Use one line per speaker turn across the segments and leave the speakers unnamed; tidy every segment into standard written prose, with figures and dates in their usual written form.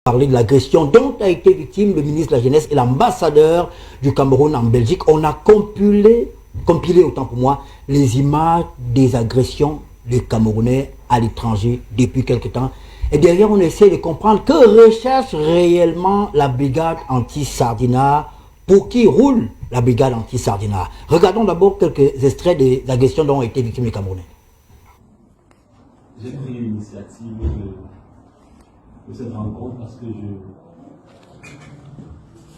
Parler de l'agression dont a été victime le ministre de la Jeunesse et l'ambassadeur du Cameroun en Belgique. On a compilé autant pour moi les images des agressions des Camerounais à l'étranger depuis quelque temps. Et derrière, on essaie de comprendre que recherche réellement la brigade anti-Sardina, pour qui roule la brigade anti-Sardina. Regardons d'abord quelques extraits des agressions dont ont été victimes les Camerounais.
J'ai pris l'initiative de cette rencontre parce que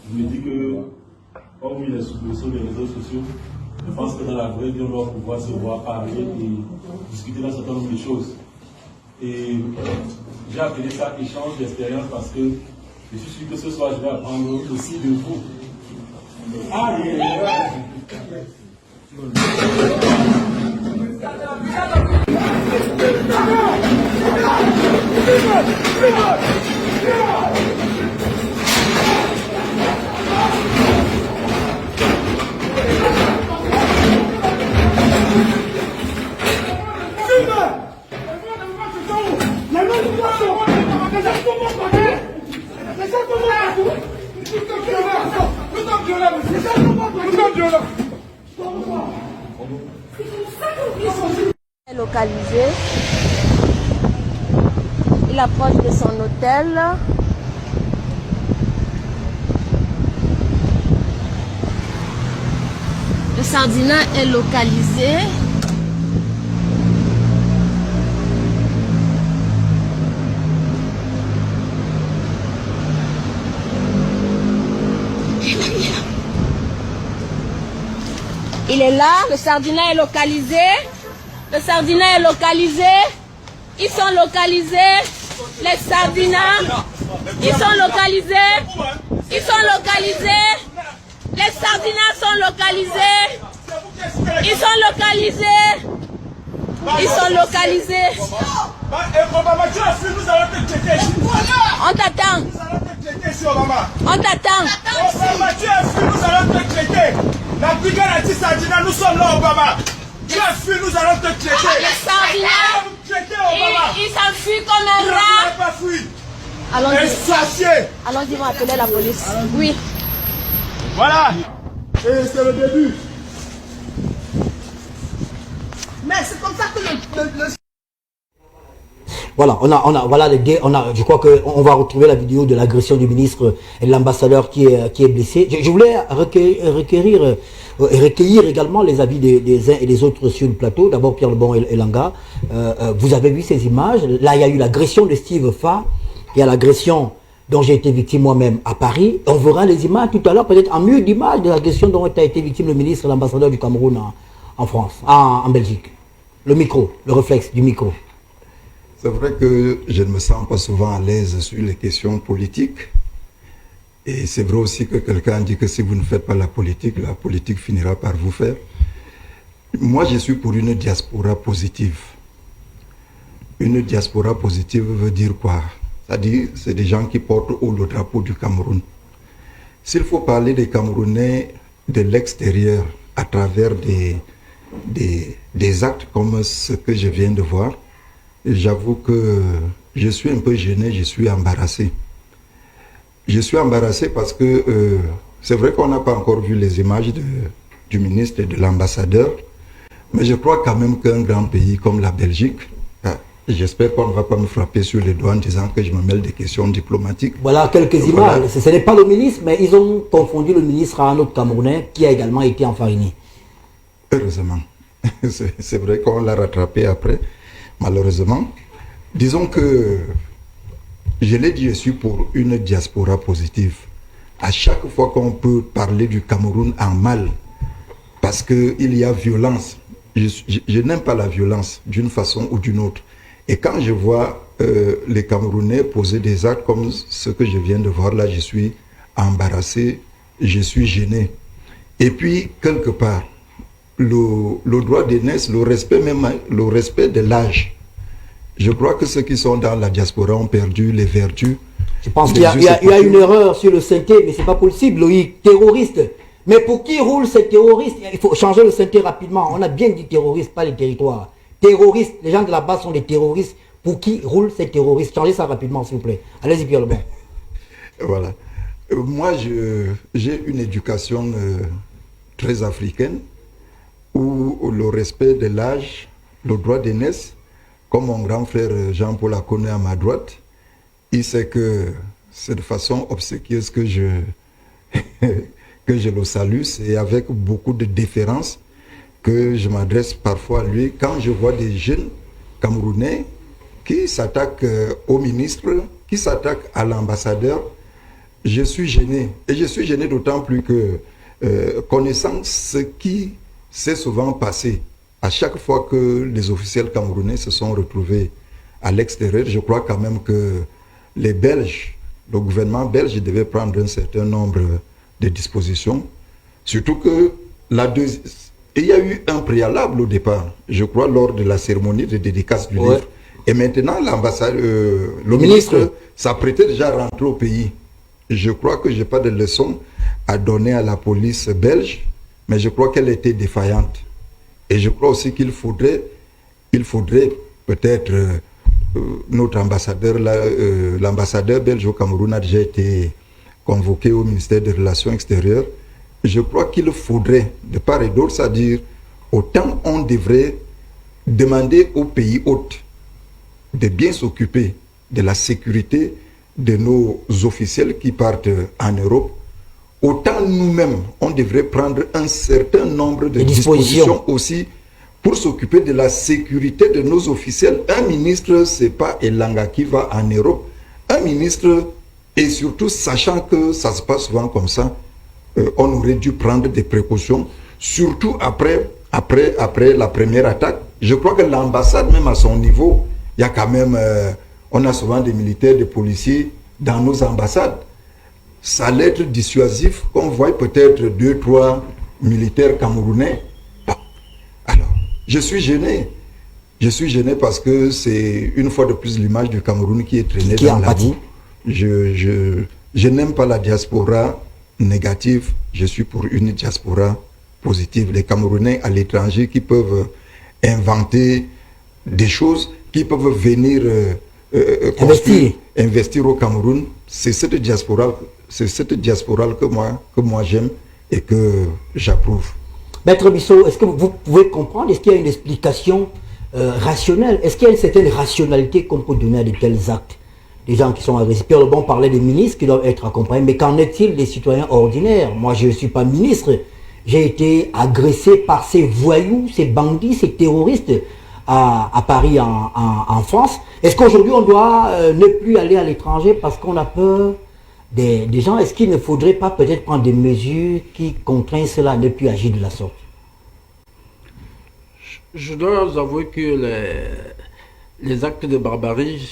je me dis que, comme il est sur les réseaux sociaux, je pense que dans la vraie vie, on doit pouvoir se voir, parler et discuter d'un certain nombre de choses. Et j'ai appelé ça échange d'expérience parce que je suis sûr que ce soir, je vais apprendre aussi de vous. Ah,
Localisé, il approche de son hôtel. Le Sardina est localisé. Il est là, le Sardina est localisé. Le Sardina est localisé. Ils sont localisés. Les Sardinas. Ils sont localisés. Ils sont localisés. Les Sardinas sont localisés. Ils sont localisés. Ils sont localisés. On t'attend. On t'attend.
Nous allons te traiter. La brigade anti-Sardina, nous sommes là, Obama. Tu as fui, nous allons te traiter.
Les Sardinas, ils s'enfuient comme un rat.
Pas fui.
Allons-y. Allons-y, on va appeler la police. Oui.
Voilà. Et c'est le début.
Mais c'est comme ça que le...
Voilà, je crois qu'on va retrouver la vidéo de l'agression du ministre et de l'ambassadeur qui est blessé. Je voulais recueillir également les avis des uns et des autres sur le plateau. D'abord Pierre Lebon et Langa. Vous avez vu ces images. Là, il y a eu l'agression de Steve Fa. Il y a l'agression dont j'ai été victime moi-même à Paris. On verra les images tout à l'heure, peut-être en mieux d'image de l'agression dont a été victime le ministre et l'ambassadeur du Cameroun en France, en Belgique. Le micro, le réflexe du micro.
C'est vrai que je ne me sens pas souvent à l'aise sur les questions politiques. Et c'est vrai aussi que quelqu'un dit que si vous ne faites pas la politique finira par vous faire. Moi, je suis pour une diaspora positive. Une diaspora positive veut dire quoi? C'est-à-dire, c'est des gens qui portent haut le drapeau du Cameroun. S'il faut parler des Camerounais de l'extérieur à travers des actes comme ce que je viens de voir, j'avoue que je suis un peu gêné, je suis embarrassé. Je suis embarrassé parce que c'est vrai qu'on n'a pas encore vu les images du ministre et de l'ambassadeur, mais je crois quand même qu'un grand pays comme la Belgique, j'espère qu'on ne va pas me frapper sur les doigts en disant que je me mêle des questions diplomatiques. Voilà quelques images. Voilà. Ce n'est pas le ministre, mais ils ont confondu le ministre à un autre Camerounais qui a également été enfariné. Heureusement. C'est vrai qu'on l'a rattrapé après. Malheureusement, disons que, je l'ai dit, je suis pour une diaspora positive. À chaque fois qu'on peut parler du Cameroun en mal, parce qu'il y a violence, je n'aime pas la violence d'une façon ou d'une autre. Et quand je vois les Camerounais poser des actes comme ce que je viens de voir là, je suis embarrassé, je suis gêné. Et puis, quelque part, le droit d'aînesse, le respect même, le respect de l'âge. Je crois que ceux qui sont dans la diaspora ont perdu les vertus. Je pense qu'il y a une erreur sur le synthé, mais c'est pas possible, Loïc, terroriste. Mais pour qui roule ces terroristes? Il faut changer le synthé rapidement. On a bien dit terroristes, pas les territoires. Terroristes, les gens de là-bas sont des terroristes. Pour qui roulent ces terroristes? Changez ça rapidement, s'il vous plaît. Allez-y, Pierre Lebon. Voilà. Moi, j'ai une éducation très africaine où le respect de l'âge, le droit d'aînesse, comme mon grand frère Jean-Paul a connu à ma droite, il sait que c'est de façon obséquieuse que je le salue. C'est avec beaucoup de déférence que je m'adresse parfois à lui quand je vois des jeunes Camerounais qui s'attaquent au ministre, qui s'attaquent à l'ambassadeur. Je suis gêné. Et je suis gêné d'autant plus que, connaissant ce qui s'est souvent passé, à chaque fois que les officiels camerounais se sont retrouvés à l'extérieur, je crois quand même que les Belges, le gouvernement belge devait prendre un certain nombre de dispositions. Surtout que il y a eu un préalable au départ, je crois, lors de la cérémonie de dédicace du livre. Et maintenant, le ministre s'apprêtait déjà à rentrer au pays. Je crois que je n'ai pas de leçon à donner à la police belge, mais je crois qu'elle était défaillante. Et je crois aussi qu'il faudrait peut-être, notre ambassadeur, l'ambassadeur belge au Cameroun a déjà été convoqué au ministère des Relations extérieures. Je crois qu'il faudrait, de part et d'autre, c'est-à-dire, autant on devrait demander aux pays hôtes de bien s'occuper de la sécurité de nos officiels qui partent en Europe, autant nous-mêmes, on devrait prendre un certain nombre de dispositions aussi pour s'occuper de la sécurité de nos officiels. Un ministre, ce n'est pas Elanga qui va en Europe. Un ministre, et surtout sachant que ça se passe souvent comme ça, on aurait dû prendre des précautions, surtout après la première attaque. Je crois que l'ambassade, même à son niveau, il y a quand même, on a souvent des militaires, des policiers dans nos ambassades. Ça allait être dissuasif qu'on voit peut-être 2-3 militaires camerounais. Bon. Alors, je suis gêné. Je suis gêné parce que c'est une fois de plus l'image du Cameroun qui est traînée dans la boue. Je n'aime pas la diaspora négative, je suis pour une diaspora positive. Les Camerounais à l'étranger qui peuvent inventer des choses, qui peuvent venir investir au Cameroun, c'est cette diaspora que moi j'aime et que j'approuve.
Maître Bissot, est-ce que vous pouvez comprendre, est-ce qu'il y a une explication rationnelle? Est-ce qu'il y a une certaine rationalité qu'on peut donner à de tels actes? Les gens qui sont agressifs. Pierre Lebon parlait des ministres qui doivent être accompagnés, mais qu'en est-il des citoyens ordinaires? Moi, je ne suis pas ministre. J'ai été agressé par ces voyous, ces bandits, ces terroristes à Paris, en France. Est-ce qu'aujourd'hui, on doit ne plus aller à l'étranger parce qu'on a peur des gens? Est-ce qu'il ne faudrait pas peut-être prendre des mesures qui contraignent cela à ne plus agir de la sorte?
Je dois vous avouer que les actes de barbarie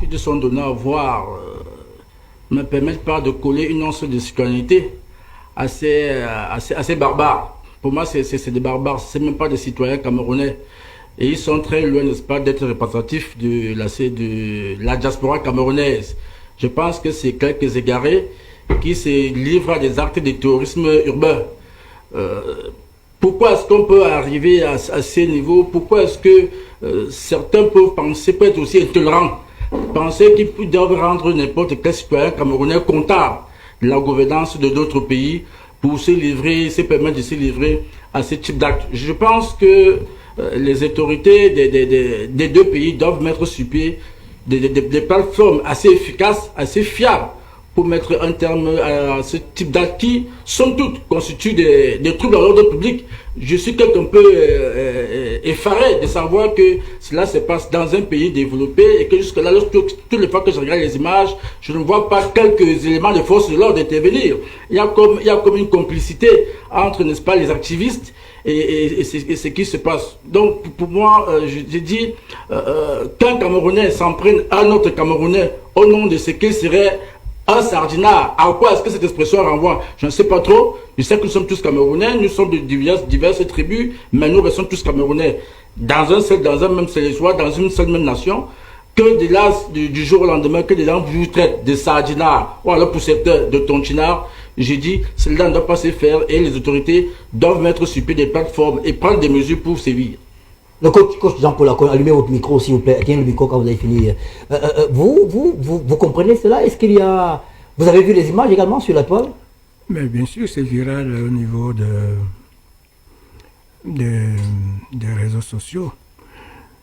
qui te sont donnés à voir ne me permettent pas de coller une once de citoyenneté assez barbare. Pour moi, c'est des barbares, c'est même pas des citoyens camerounais. Et ils sont très loin, n'est-ce pas, d'être représentatifs de la diaspora camerounaise. Je pense que c'est quelques égarés qui se livrent à des actes de terrorisme urbain. Pourquoi est-ce qu'on peut arriver à ces niveaux? Pourquoi est-ce que certains peuvent penser, peut être aussi intolérants, penser qu'ils doivent rendre n'importe quel citoyen camerounais comptable de la gouvernance de d'autres pays pour se permettre de se livrer à ce type d'actes? Je pense que les autorités des deux pays doivent mettre sur pied des plateformes assez efficaces, assez fiables, pour mettre un terme à ce type d'actes qui, somme toute, constituent des troubles à l'ordre public. Je suis quelque peu effaré de savoir que cela se passe dans un pays développé et que jusque-là, toutes les fois que je regarde les images, je ne vois pas quelques éléments de force de l'ordre intervenir. Il y a comme une complicité entre, n'est-ce pas, les activistes et ce qui se passe. Donc, pour moi, je dis qu'un Camerounais s'en prenne à un autre Camerounais au nom de ce qu'il serait un sardinat. À quoi est-ce que cette expression renvoie? Je ne sais pas trop. Je sais que nous sommes tous Camerounais, nous sommes de diverses tribus, mais nous sommes tous Camerounais. Dans un même territoire, dans une seule même nation, que de là, du jour au lendemain, que des gens vous traitent de sardinat, ou alors pour certains de tontinard, j'ai dit, cela ne doit pas se faire et les autorités doivent mettre sur pied des plateformes et prendre des mesures pour sévir.
Le coach Jean-Paul, allumez votre micro s'il vous plaît. Tiens le micro quand vous avez fini. Vous comprenez cela? Est-ce qu'il y a... Vous avez vu les images également sur la toile?
Mais bien sûr, c'est viral au niveau des réseaux sociaux.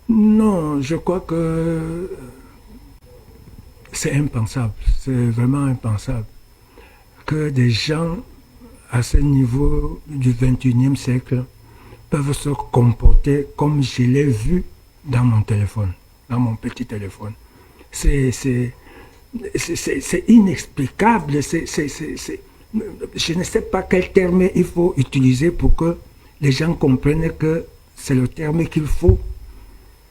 Non, je crois que c'est impensable. C'est vraiment impensable que des gens à ce niveau du 21e siècle peuvent se comporter comme je l'ai vu dans mon téléphone, dans mon petit téléphone. C'est inexplicable. Je ne sais pas quel terme il faut utiliser pour que les gens comprennent que c'est le terme qu'il faut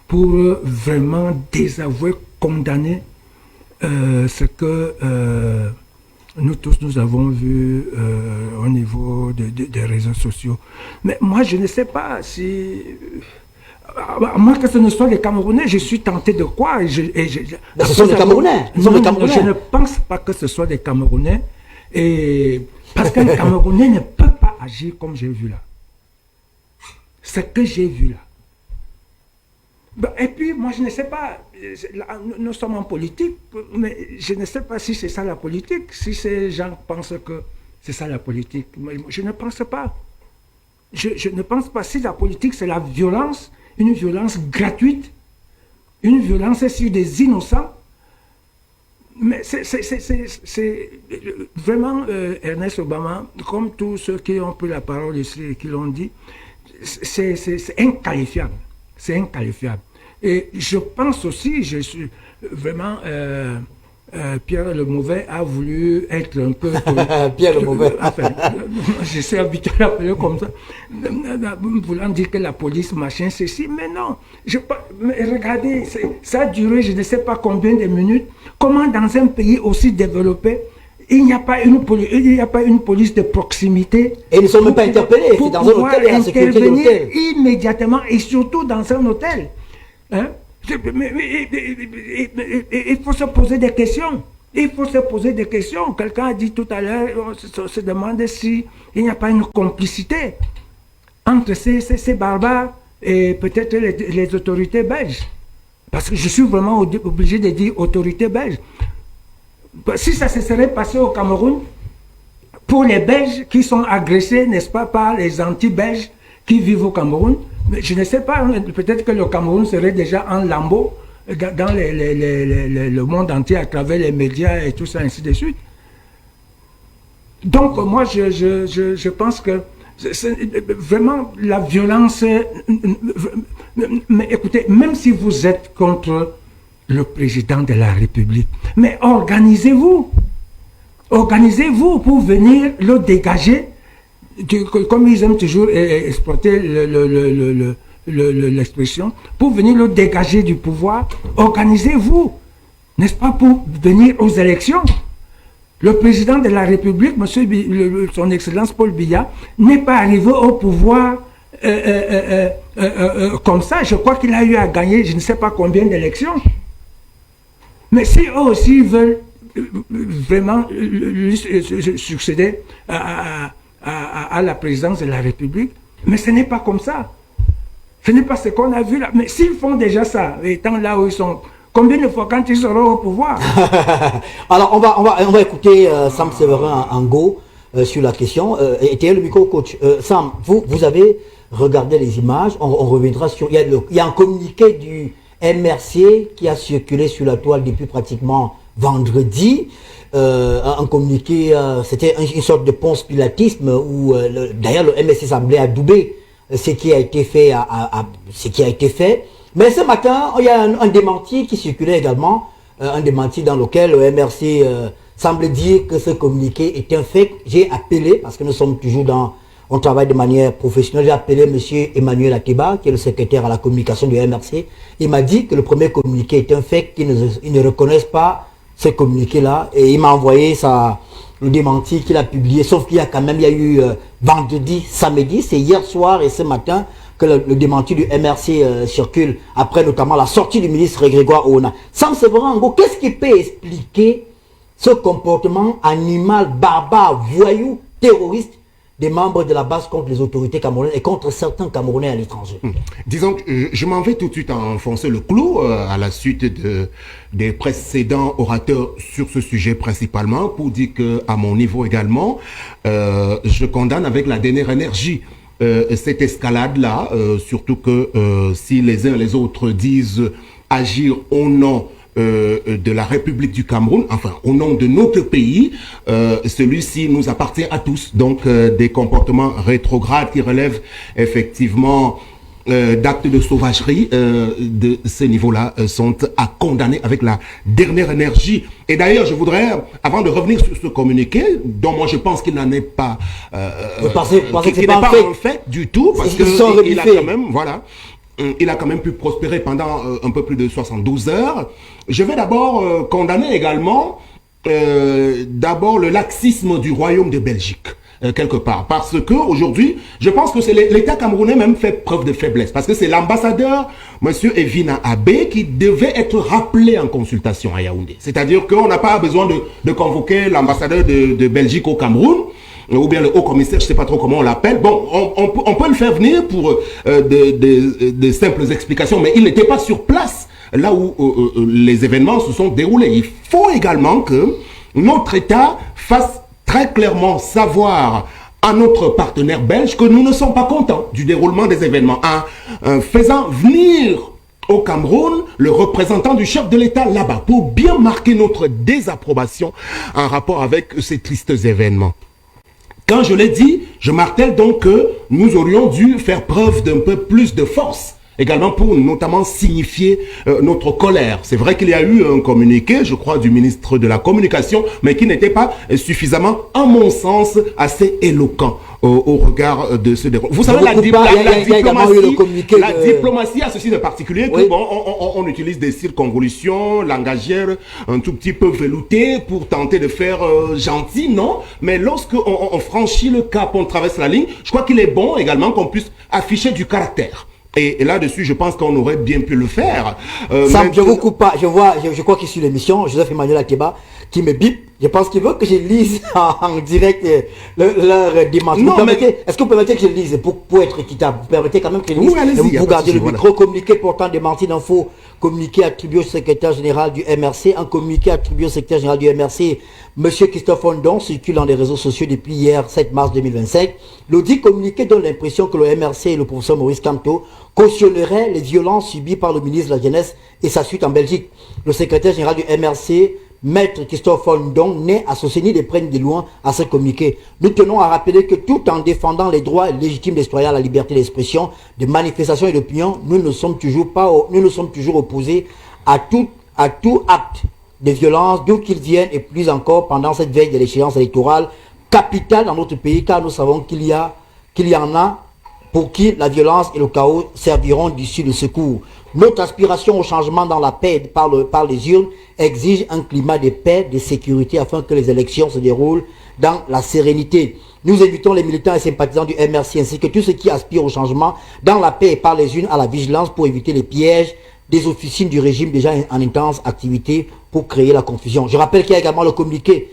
pour vraiment désavouer, condamner ce que nous tous nous avons vu au niveau des réseaux sociaux. Mais moi, je ne sais pas si... À moins que ce ne soit les Camerounais, je suis tenté de croire.
Ce sont les Camerounais.
Je ne pense pas que ce soit des Camerounais. Et parce qu'un Camerounais ne peut pas agir comme j'ai vu là. Ce que j'ai vu là. Et puis, moi, je ne sais pas, nous sommes en politique, mais je ne sais pas si c'est ça la politique, si ces gens pensent que c'est ça la politique. Je ne pense pas. Je ne pense pas. Si la politique, c'est la violence, une violence gratuite, une violence sur des innocents, mais c'est vraiment Ernest Obama, comme tous ceux qui ont pris la parole ici et qui l'ont dit, c'est inqualifiable. C'est inqualifiable. Et je pense aussi, je suis vraiment... Pierre le Mauvais a voulu être un peu...
Pierre le Mauvais.
Enfin, je suis habitué à l'appeler comme ça. Voulant dire que la police, machin, ceci, mais non. Mais regardez, ça a duré je ne sais pas combien de minutes. Comment dans un pays aussi développé, il n'y a pas une police de proximité.
Et ils ne sont même pas interpellés. C'est dans un hôtel, il y a la sécurité de l'hôtel.
Immédiatement, et surtout dans un hôtel. Hein? Il faut se poser des questions. Il faut se poser des questions. Quelqu'un a dit tout à l'heure, on se demande s'il n'y a pas une complicité entre ces barbares et peut-être les autorités belges. Parce que je suis vraiment obligé de dire autorités belges. Si ça se serait passé au Cameroun, pour les Belges qui sont agressés, n'est-ce pas, par les anti-belges qui vivent au Cameroun, mais je ne sais pas, peut-être que le Cameroun serait déjà en lambeau dans le monde entier à travers les médias et tout ça, ainsi de suite. Donc, moi, je pense que vraiment la violence... Mais écoutez, même si vous êtes contre le président de la République, mais organisez-vous. Organisez-vous pour venir le dégager. Comme ils aiment toujours exploiter l'expression, pour venir le dégager du pouvoir, organisez-vous, n'est-ce pas, pour venir aux élections. Le président de la République, son Excellence Paul Biya, n'est pas arrivé au pouvoir comme ça. Je crois qu'il a eu à gagner je ne sais pas combien d'élections. Mais si eux aussi veulent vraiment succéder à la présidence de la République, mais ce n'est pas comme ça. Ce n'est pas ce qu'on a vu là. Mais s'ils font déjà ça, étant là où ils sont, combien de fois quand ils seront au pouvoir?
Alors, on va écouter Sam Séverin en go sur la question. Et le micro, coach. Sam, vous avez regardé les images. On reviendra sur... Il y a un communiqué du MRC qui a circulé sur la toile depuis pratiquement vendredi. Un communiqué, c'était une sorte de ponce pilatisme où d'ailleurs le MSC semblait adouber ce qui a été fait ce qui a été fait. Mais ce matin, il y a un démenti qui circulait également, un démenti dans lequel le MRC semble dire que ce communiqué est un fait. J'ai appelé, parce que nous sommes toujours on travaille de manière professionnelle, j'ai appelé M. Emmanuel Ateba, qui est le secrétaire à la communication du MRC. Il m'a dit que le premier communiqué est un fait, qu'ils ne reconnaissent pas ce communiqué-là, et il m'a envoyé le démenti qu'il a publié, sauf qu'il y a eu vendredi, samedi, c'est hier soir et ce matin que le démenti du MRC circule, après notamment la sortie du ministre Grégoire Ouna. Sam Séverin, qu'est-ce qui peut expliquer ce comportement animal, barbare, voyou, terroriste des membres de la base contre les autorités camerounaises et contre certains Camerounais à l'étranger.
Disons que je m'en vais tout de suite enfoncer le clou à la suite des précédents orateurs sur ce sujet principalement, pour dire que à mon niveau également, je condamne avec la dernière énergie cette escalade-là, surtout que si les uns et les autres disent agir au nom de la République du Cameroun, enfin au nom de notre pays, celui-ci nous appartient à tous. Donc des comportements rétrogrades qui relèvent effectivement d'actes de sauvagerie de ce niveau-là sont à condamner avec la dernière énergie. Et d'ailleurs, je voudrais, avant de revenir sur ce communiqué, dont moi je pense qu'il n'en est pas,
qu'il n'est pas
un fait du tout, parce qu'il a quand même, voilà, il a quand même pu prospérer pendant un peu plus de 72 heures. Je vais d'abord condamner également d'abord le laxisme du Royaume de Belgique. Quelque part, parce que aujourd'hui, je pense que c'est l'État camerounais même fait preuve de faiblesse, parce que c'est l'ambassadeur, monsieur Evina Abbé, qui devait être rappelé en consultation à Yaoundé. C'est-à-dire qu'on n'a pas besoin de convoquer l'ambassadeur de Belgique au Cameroun, ou bien le haut commissaire, je ne sais pas trop comment on l'appelle. Bon, on peut le faire venir pour de simples explications, mais il n'était pas sur place là où les événements se sont déroulés. Il faut également que notre État fasse très clairement savoir à notre partenaire belge que nous ne sommes pas contents du déroulement des événements, en faisant venir au Cameroun le représentant du chef de l'État là-bas pour bien marquer notre désapprobation en rapport avec ces tristes événements. Quand je l'ai dit, je martèle donc que nous aurions dû faire preuve d'un peu plus de force, également pour notamment signifier notre colère. C'est vrai qu'il y a eu un communiqué, je crois, du ministre de la Communication, mais qui n'était pas suffisamment, à mon sens, assez éloquent au regard de ce déroulement. Vous savez, la diplomatie a ceci de particulier que, bon, on utilise des circonvolutions langagières un tout petit peu veloutées pour tenter de faire gentil, non? Mais lorsque on franchit le cap, on traverse la ligne, je crois qu'il est bon également qu'on puisse afficher du caractère. Et là-dessus, je pense qu'on aurait bien pu le faire.
Sam, je vous coupe pas. Je crois qu'il suit l'émission, Joseph Emmanuel Akeba, qui me bip. Je pense qu'il veut que je lise en direct leur démenti. Est-ce que vous permettez que je lise pour être équitable? Vous permettez quand même que je lise? Oui, vous gardez le micro. Communiqué portant démenti d'infos. Communiqué attribué au secrétaire général du MRC. Un communiqué attribué au secrétaire général du MRC, Monsieur Christophe Ondon, circule dans les réseaux sociaux depuis hier, 7 mars 2025. L'audit communiqué donne l'impression que le MRC et le professeur Maurice Kamto cautionneraient les violences subies par le ministre de la Jeunesse et sa suite en Belgique. Le secrétaire général du MRC, Maître Christophe Ondon, n'est associé ni de près ni de loin à ce communiqué. Nous tenons à rappeler que tout en défendant les droits légitimes des citoyens à la liberté d'expression, de manifestation et d'opinion, nous ne sommes toujours opposés à tout acte de violence, d'où qu'il vienne, et plus encore pendant cette veille de l'échéance électorale capitale dans notre pays, car nous savons qu'il y en a pour qui la violence et le chaos serviront d'issue de secours. Notre aspiration au changement dans la paix par les urnes exige un climat de paix, de sécurité, afin que les élections se déroulent dans la sérénité. Nous invitons les militants et sympathisants du MRC ainsi que tous ceux qui aspirent au changement dans la paix et par les urnes à la vigilance pour éviter les pièges des officines du régime déjà en intense activité pour créer la confusion. Je rappelle qu'il y a également le communiqué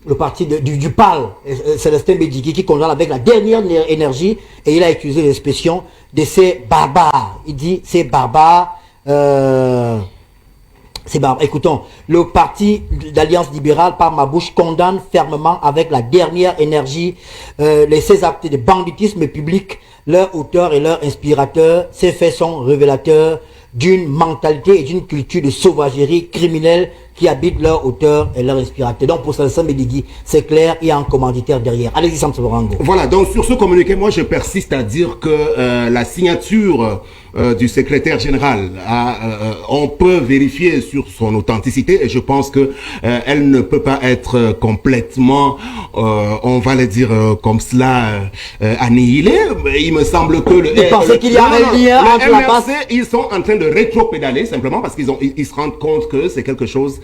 le parti du PAL, Célestin Bédiki, qui condamne avec la dernière énergie, et il a utilisé l'expression de ces barbares. Il dit ces barbares, Écoutons, le parti d'Alliance libérale, par ma bouche, condamne fermement avec la dernière énergie ces actes de banditisme public, leurs auteurs et leurs inspirateurs. Ces faits sont révélateurs d'une mentalité et d'une culture de sauvagerie criminelle qui habitent leurs auteurs et leurs inspirateurs. Donc pour Célestin Bédiki, c'est clair, il y a un commanditaire derrière. Allez-y, Sam Soborango.
Voilà, donc sur ce communiqué, moi je persiste à dire que la signature du secrétaire général, on peut vérifier sur son authenticité, et je pense que elle ne peut pas être complètement, on va le dire comme cela, annihilée. Il me semble que
qu'il y a un lien entre la base.
Ils sont en train de rétro-pédaler simplement parce qu'ils se rendent compte que c'est quelque chose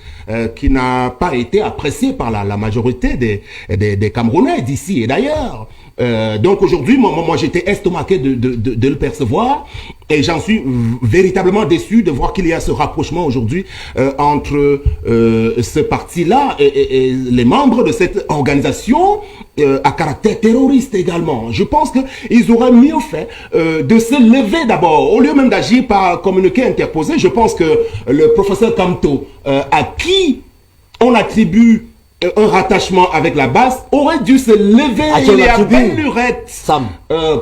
qui n'a pas été apprécié par la majorité des Camerounais d'ici et d'ailleurs. Donc aujourd'hui, moi j'étais estomaqué de le percevoir et j'en suis véritablement déçu de voir qu'il y a ce rapprochement aujourd'hui entre ce parti-là et les membres de cette organisation à caractère terroriste également. Je pense qu'ils auraient mieux fait de se lever d'abord, au lieu même d'agir par communiqué interposé. Je pense que le professeur Kamto, à qui on attribue un rattachement avec la base, aurait dû se lever il y a belle lurette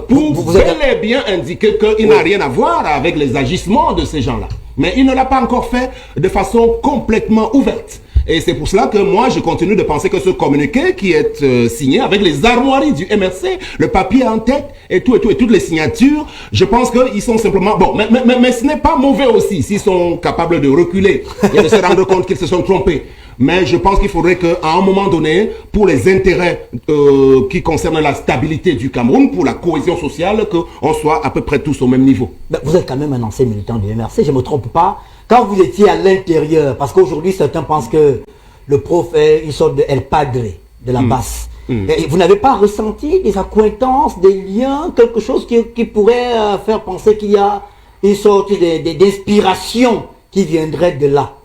pour bel et bien indiquer qu'il n'a rien à voir avec les agissements de ces gens-là. Mais il ne l'a pas encore fait de façon complètement ouverte. Et c'est pour cela que moi, je continue de penser que ce communiqué qui est signé avec les armoiries du MRC, le papier en tête et toutes les signatures, je pense qu'ils sont simplement... Bon, mais ce n'est pas mauvais aussi s'ils sont capables de reculer et de se rendre compte qu'ils se sont trompés. Mais je pense qu'il faudrait qu'à un moment donné, pour les intérêts qui concernent la stabilité du Cameroun, pour la cohésion sociale, qu'on soit à peu près tous au même niveau.
Ben, vous êtes quand même un ancien militant du MRC, je ne me trompe pas. Quand vous étiez à l'intérieur, parce qu'aujourd'hui certains pensent que le prof est une sorte de El Padre de la basse. Et vous n'avez pas ressenti des accointances, des liens, quelque chose qui pourrait faire penser qu'il y a une sorte d'inspiration qui viendrait de là?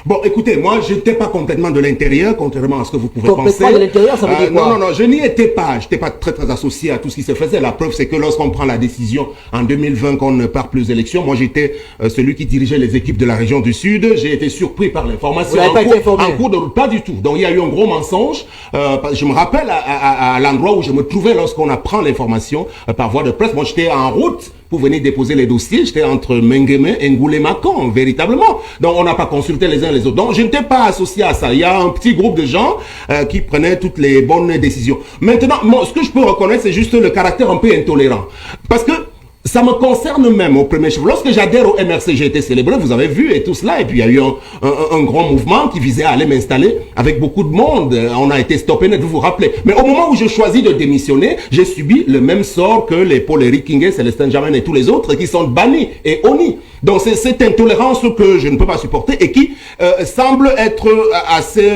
Bon, écoutez, moi, je n'étais pas complètement de l'intérieur, contrairement à ce que vous pouvez penser.
Complètement de l'intérieur, ça veut dire quoi?
Non, je n'y étais pas. Je n'étais pas très associé à tout ce qui se faisait. La preuve, c'est que lorsqu'on prend la décision en 2020 qu'on ne part plus aux élections, moi, j'étais celui qui dirigeait les équipes de la région du Sud. J'ai été surpris par l'information. En cours de route, pas du tout. Donc, il y a eu un gros mensonge. Je me rappelle à l'endroit où je me trouvais lorsqu'on apprend l'information par voie de presse. Moi, j'étais en route pour venir déposer les dossiers. J'étais entre Mengueme et Ngoulé-Macon, véritablement. Donc, on n'a pas consulté les uns les autres. Donc, je n'étais pas associé à ça. Il y a un petit groupe de gens qui prenaient toutes les bonnes décisions. Maintenant, moi, ce que je peux reconnaître, c'est juste le caractère un peu intolérant. Parce que ça me concerne même au premier chef. Lorsque j'adhère au MRC, j'ai été célébré, vous avez vu, et tout cela. Et puis, il y a eu un grand mouvement qui visait à aller m'installer avec beaucoup de monde. On a été stoppé net, vous vous rappelez. Mais au moment où je choisis de démissionner, j'ai subi le même sort que les Paul Éric Kingé, Célestin Jamen et tous les autres qui sont bannis et honnis. Donc, c'est cette intolérance que je ne peux pas supporter et qui semble être assez,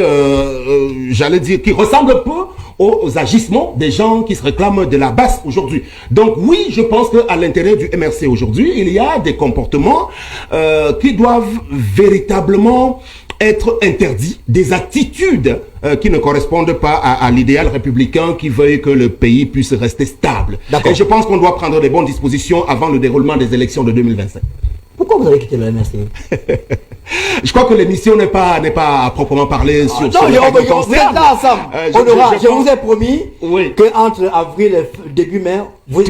j'allais dire, qui ressemble peu aux agissements des gens qui se réclament de la base aujourd'hui. Donc oui, je pense qu'à l'intérieur du MRC aujourd'hui, il y a des comportements qui doivent véritablement être interdits, des attitudes qui ne correspondent pas à l'idéal républicain qui veuille que le pays puisse rester stable. Et je pense qu'on doit prendre des bonnes dispositions avant le déroulement des élections de 2025.
Pourquoi vous avez quitté le MRC?
Je crois que l'émission n'est pas à proprement parler sur
non, vous êtes là ensemble. Je vous ai promis qu'entre avril et début mai, vous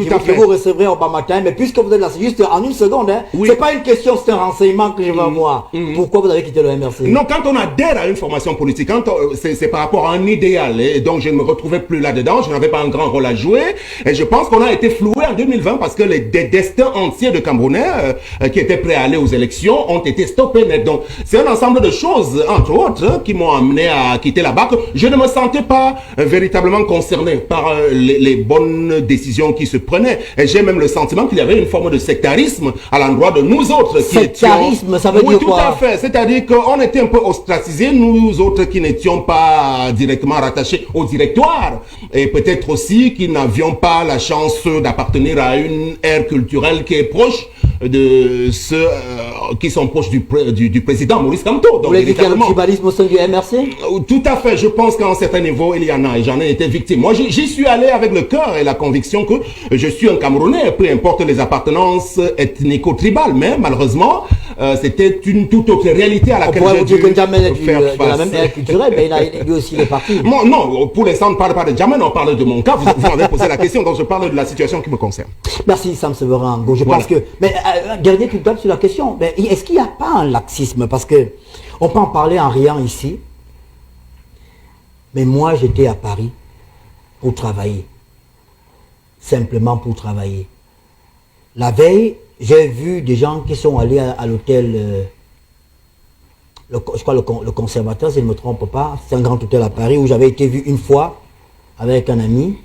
recevrez au bas matin, mais puisque vous êtes là, c'est juste en une seconde, hein, c'est pas une question, c'est un renseignement que je veux avoir. Pourquoi vous avez quitté le MRC?
Non, quand on adhère à une formation politique, c'est par rapport à un idéal, et donc je ne me retrouvais plus là-dedans, je n'avais pas un grand rôle à jouer, et je pense qu'on a été floué en 2020 parce que des destins entiers de Camerounais qui étaient prêts à aller aux élections ont été stoppés net. Donc c'est un ensemble de choses, entre autres, qui m'ont amené à quitter la BAC. Je ne me sentais pas véritablement concerné par les bonnes décisions qui se prenaient. Et j'ai même le sentiment qu'il y avait une forme de sectarisme à l'endroit de nous autres.
Sectarisme, ça veut dire quoi?
Oui, tout à fait. C'est-à-dire qu'on était un peu ostracisés, nous autres qui n'étions pas directement rattachés au directoire. Et peut-être aussi qui n'avions pas la chance d'appartenir à une ère culturelle qui est proche de ceux qui sont proches du président Maurice Kamto.
Donc, vous voulez dire qu'il y a le tribalisme au sein du MRC?
Tout à fait. Je pense qu'à un certain niveau, il y en a et j'en ai été victime. Moi, j'y suis allé avec le cœur et la conviction que je suis un Camerounais, peu importe les appartenances ethnico-tribales. Mais malheureusement, c'était une toute autre réalité à laquelle j'ai dû faire face.
De la même ère culturelle, mais lui aussi il est parti.
Non, pour l'instant, on ne parle pas de Djamel, on parle de mon cas. Vous m'avez posé la question, donc je parle de la situation qui me concerne.
Merci Sam Severin. Je pense que... Mais dernier tout à l'heure sur la question, est-ce qu'il n'y a pas un laxisme? Parce que on peut en parler en riant ici, mais moi j'étais à Paris pour travailler, simplement pour travailler. La veille, j'ai vu des gens qui sont allés à l'hôtel, je crois le Conservateur, si je ne me trompe pas, c'est un grand hôtel à Paris où j'avais été vu une fois avec un ami.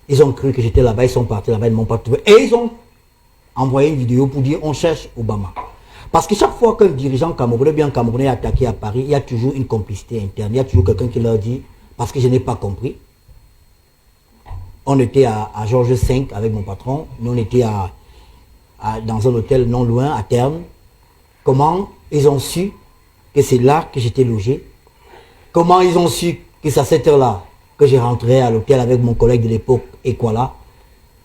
Ils ont cru que j'étais là-bas, ils sont partis là-bas, ils ne m'ont pas trouvé. Et ils ont envoyé une vidéo pour dire on cherche Obama. Parce que chaque fois qu'un dirigeant camerounais, bien camerounais est attaqué à Paris, il y a toujours une complicité interne. Il y a toujours quelqu'un qui leur dit, parce que je n'ai pas compris, On était à Georges V avec mon patron. Nous, on était dans un hôtel non loin, à Terne. Comment ils ont su que c'est là que j'étais logé? Comment ils ont su que c'est à cette heure-là que j'ai rentré à l'hôtel avec mon collègue de l'époque, Ekwala?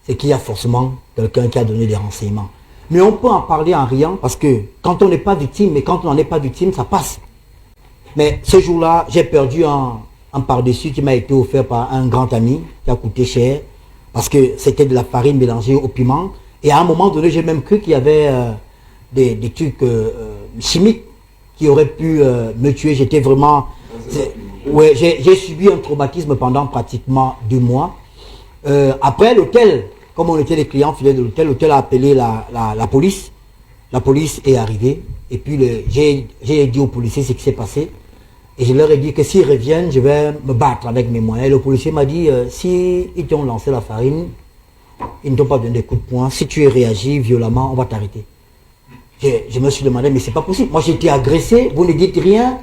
C'est qu'il y a forcément quelqu'un qui a donné des renseignements. Mais on peut en parler en riant parce que quand on n'est pas victime, mais quand on n'en est pas victime, ça passe. Mais ce jour-là, j'ai perdu un par-dessus qui m'a été offert par un grand ami qui a coûté cher parce que c'était de la farine mélangée au piment. Et à un moment donné, j'ai même cru qu'il y avait des trucs chimiques qui auraient pu me tuer. J'étais vraiment... Ouais, j'ai subi un traumatisme pendant pratiquement 2 mois. Après l'hôtel, comme on était les clients fidèles de l'hôtel, l'hôtel a appelé la police. La police est arrivée. Et puis j'ai dit aux policiers ce qui s'est passé. Et je leur ai dit que s'ils reviennent, je vais me battre avec mes moyens. Et le policier m'a dit, si ils t'ont lancé la farine, ils ne t'ont pas donné des coups de poing. Si tu réagis violemment, on va t'arrêter. Je me suis demandé, mais c'est pas possible. Moi, j'ai été agressé, vous ne dites rien.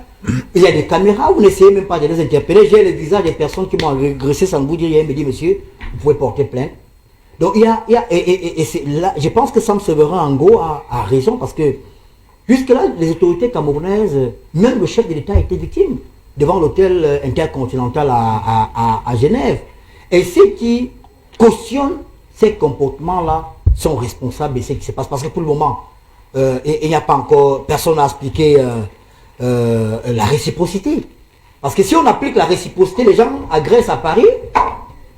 Il y a des caméras, vous n'essayez même pas de les interpeller. J'ai le visage des personnes qui m'ont agressé sans vous dire rien. Il me dit, monsieur, vous pouvez porter plainte. Donc, là, je pense que Sam Severin Ango a raison parce que jusque-là, les autorités camerounaises, même le chef de l'État était victime devant l'hôtel intercontinental à Genève. Et ceux qui cautionnent ces comportements-là sont responsables de ce qui se passe. Parce que pour le moment, il n'y a pas encore, personne n'a expliqué la réciprocité. Parce que si on applique la réciprocité, les gens agressent à Paris,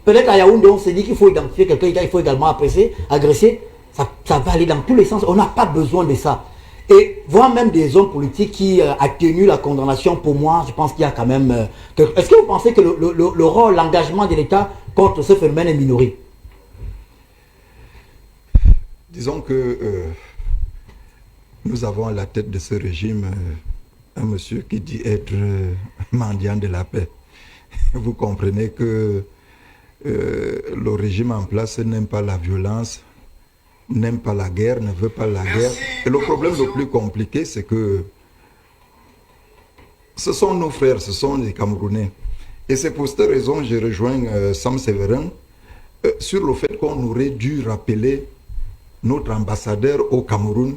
peut-être à Yaoundé, on se dit qu'il faut identifier quelqu'un, il faut également agresser. Ça va aller dans tous les sens. On n'a pas besoin de ça. Et voir même des hommes politiques qui atténuent la condamnation, pour moi, je pense qu'il y a quand même... Est-ce que vous pensez que le rôle, l'engagement de l'État contre ce phénomène est minoré?
Disons que nous avons à la tête de ce régime un monsieur qui dit être mendiant de la paix. Vous comprenez que le régime en place n'aime pas la violence, n'aime pas la guerre, ne veut pas la guerre. Et le problème le plus compliqué, c'est que ce sont nos frères, ce sont les Camerounais. Et c'est pour cette raison que je rejoins Sam Severin sur le fait qu'on aurait dû rappeler notre ambassadeur au Cameroun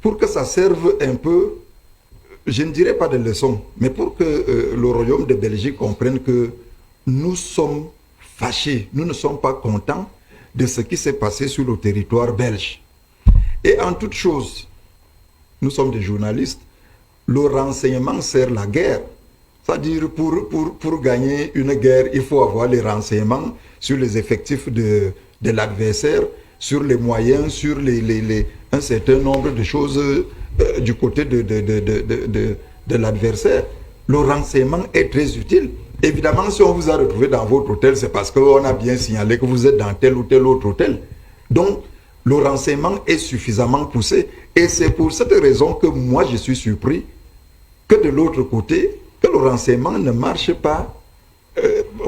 pour que ça serve un peu, je ne dirais pas de leçon, mais pour que le royaume de Belgique comprenne que nous sommes fâchés, nous ne sommes pas contents de ce qui s'est passé sur le territoire belge. Et en toute chose, nous sommes des journalistes, le renseignement sert la guerre. C'est-à-dire pour gagner une guerre, il faut avoir les renseignements sur les effectifs de l'adversaire, sur les moyens, sur un certain nombre de choses du côté de l'adversaire. Le renseignement est très utile. Évidemment, si on vous a retrouvé dans votre hôtel, c'est parce qu'on a bien signalé que vous êtes dans tel ou tel autre hôtel. Donc, le renseignement est suffisamment poussé. Et c'est pour cette raison que moi, je suis surpris que de l'autre côté, que le renseignement ne marche pas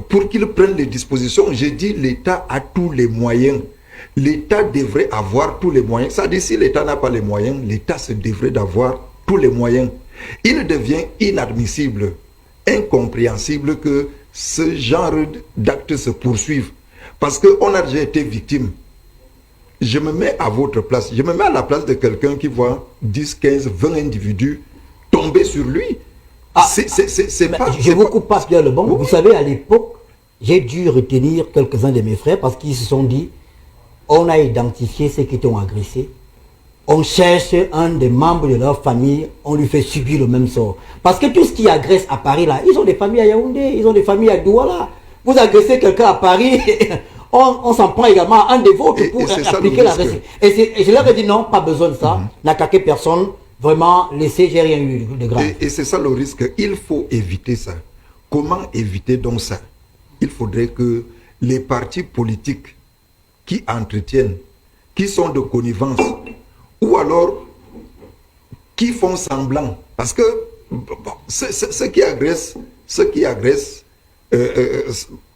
pour qu'il prenne les dispositions. J'ai dit, l'État a tous les moyens. L'État devrait avoir tous les moyens. Ça dit, si l'État n'a pas les moyens, l'État se devrait d'avoir tous les moyens. Il devient inadmissible, incompréhensible que ce genre d'actes se poursuivent. Parce qu'on a déjà été victime. Je me mets à votre place. Je me mets à la place de quelqu'un qui voit 10, 15, 20 individus tomber sur lui.
Je vous coupe pas, Pierre Lebon. Vous savez, à l'époque, j'ai dû retenir quelques-uns de mes frères parce qu'ils se sont dit, on a identifié ceux qui t'ont agressé. On cherche un des membres de leur famille, on lui fait subir le même sort. Parce que tout ce qui agresse à Paris, là, ils ont des familles à Yaoundé, ils ont des familles à Douala. Vous agressez quelqu'un à Paris, on s'en prend également à un des vôtres pour appliquer la récit. Et je leur ai dit non, pas besoin de ça, n'attaquez personne, vraiment, laissez, j'ai rien eu de grave.
Et c'est ça le risque, il faut éviter ça. Comment éviter donc ça? Il faudrait que les partis politiques qui entretiennent, qui sont de connivence, ou alors qui font semblant. Parce que ceux qui agressent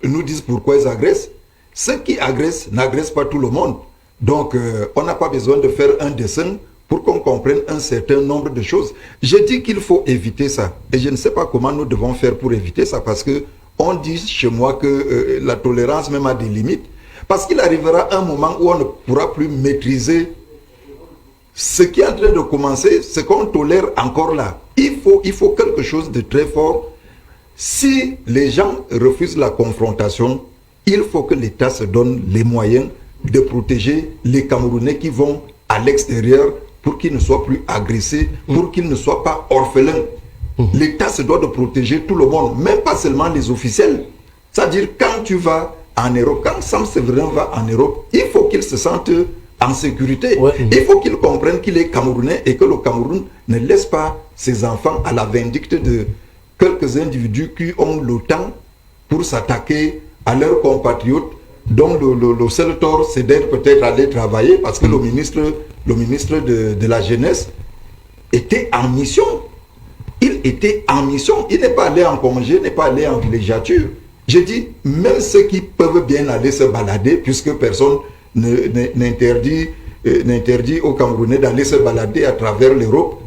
nous disent pourquoi ils agressent. Ceux qui agressent n'agressent pas tout le monde. Donc, on n'a pas besoin de faire un dessin pour qu'on comprenne un certain nombre de choses. Je dis qu'il faut éviter ça. Et je ne sais pas comment nous devons faire pour éviter ça, parce que on dit chez moi que la tolérance même a des limites. Parce qu'il arrivera un moment où on ne pourra plus maîtriser ce qui est en train de commencer, ce qu'on tolère encore là. Il faut quelque chose de très fort. Si les gens refusent la confrontation, il faut que l'État se donne les moyens de protéger les Camerounais qui vont à l'extérieur pour qu'ils ne soient plus agressés, pour qu'ils ne soient pas orphelins. L'État se doit de protéger tout le monde, même pas seulement les officiels. C'est-à-dire, quand tu vas en Europe, quand Sam Séverin va en Europe, il faut qu'il se sente en sécurité. Il faut qu'il comprenne qu'il est Camerounais et que le Cameroun ne laisse pas ses enfants à la vindicte de quelques individus qui ont le temps pour s'attaquer à leurs compatriotes, dont le seul tort, c'est d'être peut-être allé travailler, parce que le ministre de la Jeunesse était en mission. Il était en mission. Il n'est pas allé en congé, n'est pas allé en villégiature. Je dis, même ceux qui peuvent bien aller se balader, puisque personne n'interdit aux Camerounais d'aller se balader à travers l'Europe,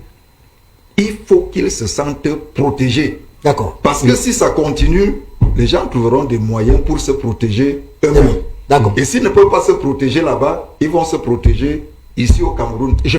il faut qu'ils se sentent protégés.
D'accord.
Parce que si ça continue, les gens trouveront des moyens pour se protéger eux-mêmes.
D'accord.
Et s'ils ne peuvent pas se protéger là-bas, ils vont se protéger ici au Cameroun.